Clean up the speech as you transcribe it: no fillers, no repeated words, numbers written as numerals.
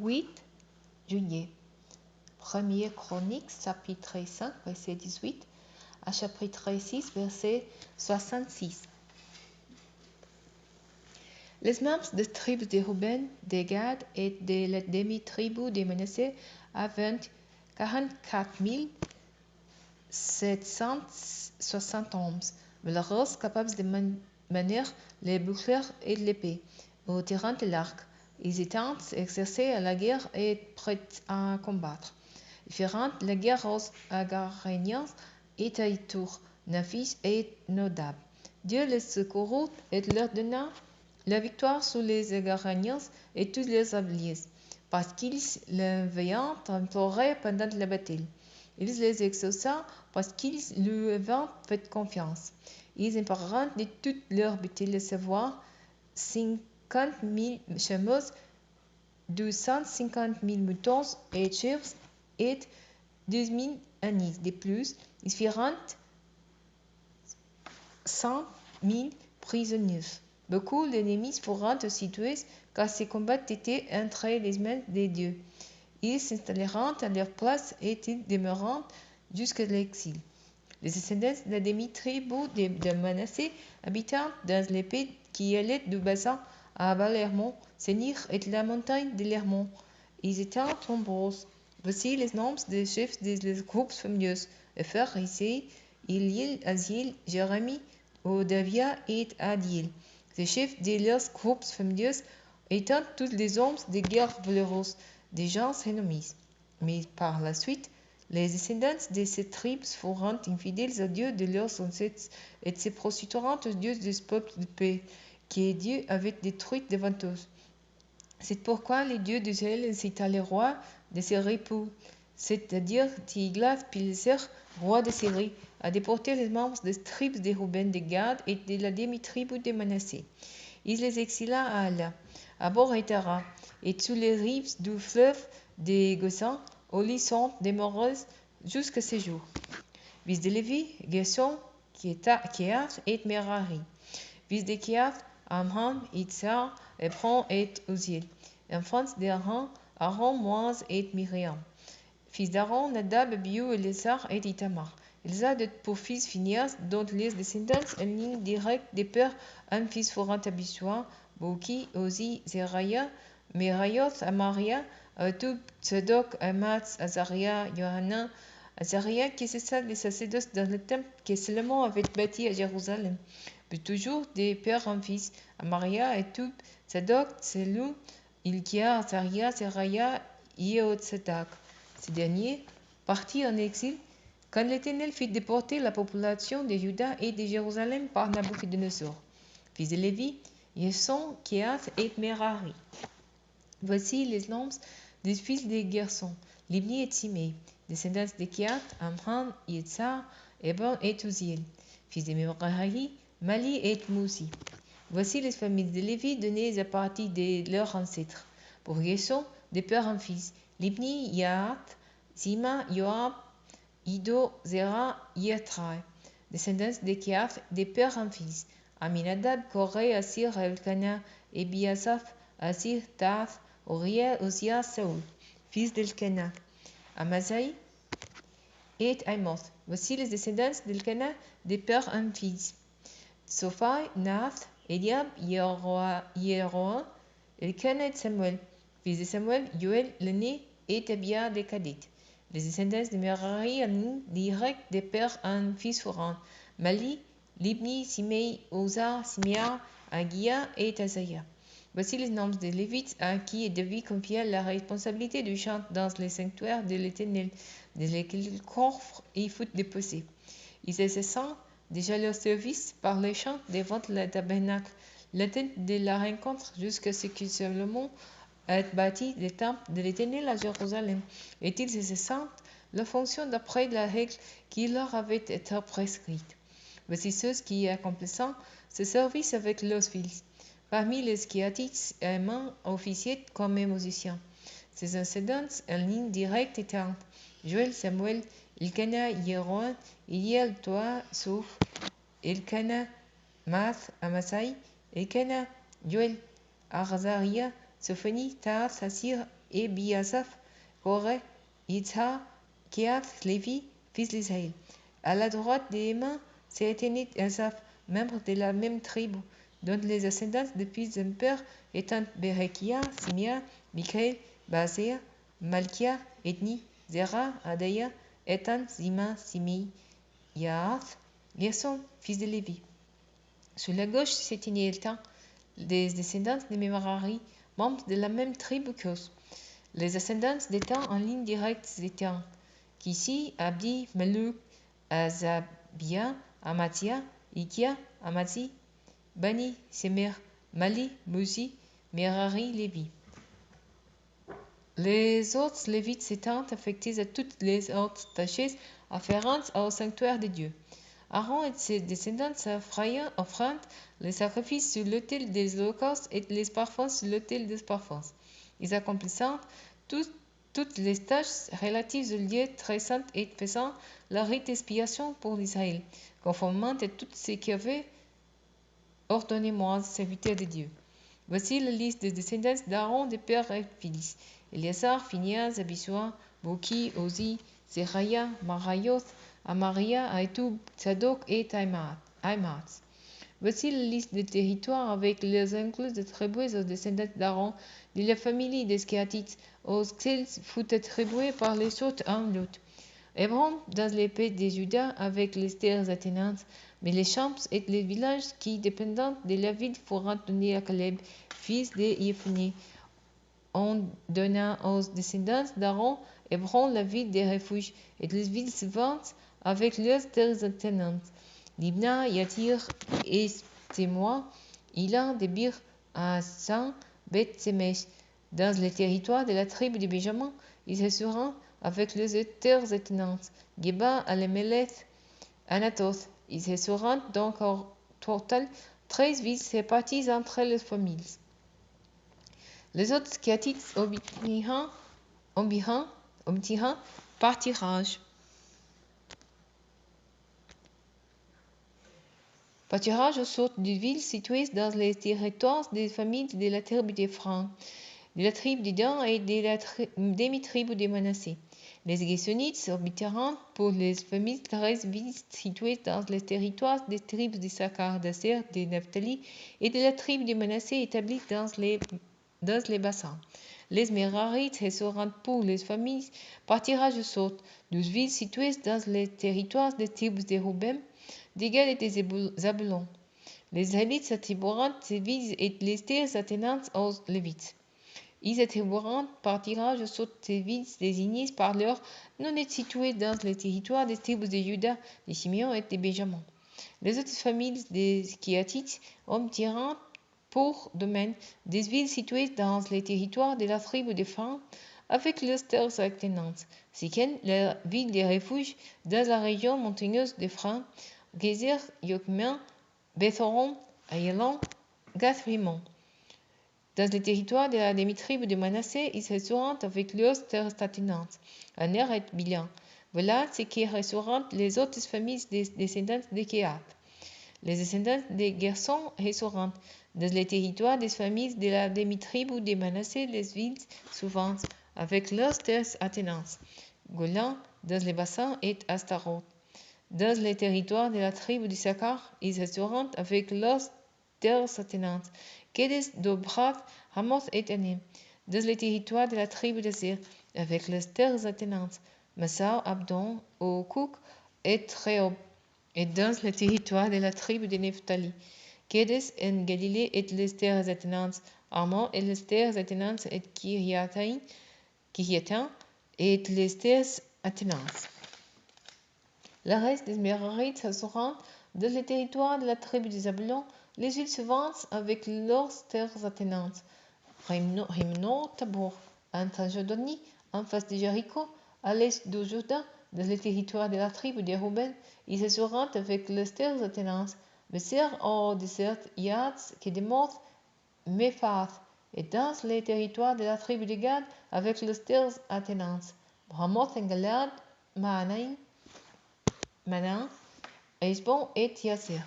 8 juillet. Première Chronique, chapitre 5, verset 18, à chapitre 6, verset 66. Les membres des tribus de Ruben, de Gad et de la demi-tribu de Manassé avaient 44 771 valeureux capables de manier les boucliers et l'épée au terrain de l'arc. Ils étaient exercés à la guerre et prêts à combattre. Ils firent la guerre aux Agaréniens et à Itour, Naphis et Nodab. Dieu les secourut et leur donna la victoire sur les Agaréniens et tous leurs alliés, parce qu'ils l'avaient imploré pendant la bataille. Il les exauça parce qu'ils lui avaient fait confiance. Ils emparèrent de toute leur bataille, à savoir 50 000 chameaux, 250 000 moutons et chèvres et 12 000 ânes. De plus, ils firent 100 000 prisonniers. Beaucoup d'ennemis furent aussi tués, car ces combats étaient entre les mains de Dieu. Ils s'installèrent à leur place et ils demeurèrent jusqu'à l'exil. Les descendants de la demi-tribu de Manassé habitèrent dans les pays qui allaient du bassin à Bas-l'Hermon, Sénir et la montagne de l'Hermon. Ils étaient nombreux. Voici les noms des chefs des groupes familiaux: Epher, Isai, Eliel, Aziel, Jérémie, Odavia et Adiel. Les chefs de leurs groupes familiaux étaient tous les hommes de guerre valeureux, des gens ennemis. Mais par la suite, les descendants de ces tribus furent infidèles à Dieu de leurs ancêtres et se prostituèrent aux dieux des peuples de paix que Dieu avait détruits devant eux. C'est pourquoi le Dieu d'Israël incita les rois de Syrie, c'est-à-dire Tiglath-Pileser, roi de Syrie, à déporter les membres des tribus de Ruben, de Gad et de la demi-tribu de Manassé. Il les exila à Ala, à Bor-Tara, et sur les rives du fleuve de Gozan, où ils sont demeurés jusqu'à ce jour. Fils de Lévi, Gerson, Kehath et Merari. Fils de Kehath, Amram, Itzar, Hebron et Uziel. Enfants d'Aaron, Aaron, Moïse et Myriam. Fils d'Aaron, Nadab, Abihu, Éléazar et Itamar. Ils avaient pour fils Phineas, dont les descendants en ligne directe des pères, un fils furent Abishua, Bouki, Ozi, Zeraya, Merayoth, Amaria, Atub, Tzadok, Amatz, Azaria, Johanan, Azaria qui cessa les sacerdoces dans le temple que Salomon avait bâti à Jérusalem. Puis toujours des pères en fils, Amaria, Atub, Tzadok, Tselum, Ilkia, Azaria, Zeraya, Yehozadak. Ces derniers partis en exil quand l'Éternel fit déporter la population de Juda et de Jérusalem par Nabuchodonosor. Fils de Lévi, Gerson, Kehath et Merari. Voici les noms des fils de Gerson, Libni et Simei, descendants de Kehath, Amram, Yitzhar, Hebron et Uziel. Fils de Merari, Mali et Mousi. Voici les familles de Lévi données à partir de leurs ancêtres. Pour Gerson, des pères en fils, Libni, Yahath, Zima, Yoab, Ido, Zera, Yetrai. Descendants de Kehath, des pères en fils, Aminadab, Koré, Assir, Elkana, Ebiasaph, Assir, Tath, Uriel, Uzziah, Saoul. Fils d'Elkana, Amazai et Aimoth. Voici les descendants d'Elkana, des pères en fils, Sophai, Nath, Eliab, Yeroa, Elkana et Samuel. Fils de Samuel, Yoel, l'aîné, et Tabia de Kadit. Les descendants de Merari en ligne directe des pères en fils furent Mali, Libni, Simei, Oza, Simea, Agia et Azaya. Voici les noms des Lévites à qui David confia la responsabilité du chant dans les sanctuaires de l'Éternel, de lesquels le coffre y fut déposé. Ils exerçant déjà leur service par les chants devant le tabernacle, la tente de la rencontre, jusqu'à ce que Salomon ait bâti le temple de l'Éternel à Jérusalem, et ils exerçant leur fonction d'après la règle qui leur avait été prescrite. Voici ceux qui accomplissant ce service avec leurs fils. Parmi les Kéhathites, Aman officiait comme musicien. Ses ascendants en ligne directe étaient Joël, Samuel, Elkana, Yeroan, Eliel, Toa, Souf, Elkana, Math, Amasai, Elkana, Joël, Azaria, Sophoni, Tahat, Sassir et Biasaph, Koré, Yitzhar, Kehat, Lévi, fils d'Israël. À la droite des mains, c'est Ethénit Asaph, membre de la même tribu, dont les ascendants de fils d'un père étant Berekia, Simia, Michael, Basea, Malkia, Ethni, Zera, Adaya, Ethan, Zima, Simi, Yaath, Gerson, fils de Lévi. Sur la gauche, c'est Eltan, des descendants de Merari, membres de la même tribu qu'eux. Les ascendants d'Ethan en ligne directe d'Ethan, Kisi, Abdi, Meluk, Azabia, Amatia, Ikia, Amati, Bani, Semer, Mali, Musi, Merari, Lévi. Les autres Lévites s'étant affectés à toutes les autres tâches afférentes au sanctuaire de Dieu. Aaron et ses descendants offrant les sacrifices sur l'autel des holocaustes et les parfums sur l'autel des parfums. Ils accomplissant toutes les tâches relatives au lieu très saint et faisant la rite d'expiation pour Israël, conformément à tout ce qu'avait ordonné Moïse, serviteur de Dieu. Voici la liste des descendants d'Aaron des pères et fils. Éléazar, Phinehas, Abisua, Boki, Ozi, Zeraya, Marayoth, Amaria, Aïtoub, Tzadok et Aïmat. Voici la liste des territoires avec les inclus des tribus aux descendants d'Aaron, de la famille des Kéatites, auxquels fut attribué par les sortes en lot. Hébron, dans les pays de Juda, avec les terres attenantes, mais les champs et les villages qui dépendant de la ville furent donnés à Caleb, fils de Yéphuné. On donna aux descendants d'Aaron Hébron, la ville des refuges, et les villes suivantes avec leurs terres attenantes. Libna, Yatir, Estémois, Ilan, Débir, Assan, Beth-Semesh. Dans les territoires de la tribu de Benjamin, ils se seront avec les terres attenantes. Geba, Alemeleth, Anatoth. Ils se seront donc au total 13 villes réparties entre les familles. Les autres Kéatites obtirent par tirage. Par tirage aux sortes de villes situées dans les territoires des familles de la tribu d'Éphraïm, de la tribu de Dan et de la demi-tribu de Manassé. Les Guessonites obtirent pour les familles 13 villes situées dans les territoires des tribus d'Issachar, d'Aser, de Naphtali et de la tribu de Manassé établies dans les bassins. Les Mérarites reçurent pour les familles par tirage au sort 12 villes situées dans les territoires des tribus de Rouben, des Gad et des Zabulon. Les Israélites attribueront ces villes et les terres attenantes aux Lévites. Ils attribueront par tirage au sort ces villes désignées par leur non être situées dans les territoires des tribus de Juda, de Simeon et de Benjamin. Les autres familles des Kéatites obtirent pour domaine des villes situées dans les territoires de la tribu d'Éphraïm avec leurs terres attenantes. Siken, la ville des refuges dans la région montagneuse d'Éphraïm, Gézer, Yokmeam, Beth-Horon, Ayalon, Gath-Rimon. Dans les territoires de la demi-tribu de Manassé, ils resteront avec leurs terres attenantes, Aner et Bilan. Voilà ce qui resteront les autres familles des descendants de Kéhat. Les descendants de Gerson resteront dans les territoires des familles de la demi-tribu de Manassé, les villes suivantes, avec leurs terres attenantes, Golan, dans les bassins et Astaroth. Dans les territoires de la tribu d'Issachar, ils resteront avec leurs terres attenantes, Kedes, Dobrat, Ramoth et Anim. Dans les territoires de la tribu d'Aser, avec leurs terres attenantes, Massar, Abdon, Okouk et Tréob. Et dans les territoires de la tribu de Nephtali, Kedes en Galilée et les terres attenantes, Armon et les terres attenantes et Kiriataim et les terres attenantes. Le reste des Mérarites seront dans les territoires de la tribu de Zabulon, les villes suivantes avec leurs terres attenantes. Rimno, Tabor, en Transjordanie, en face de Jéricho, à l'est de Jourdain, dans les territoires de la tribu de Rouben, ils seront avec leurs terres attenantes. Besser au désert, Yatz, Kedemoth, Mephath, et dans les territoires de la tribu de Gad avec leurs terres attenantes. Ramoth en Galad, Manan, Esbon et Yasser.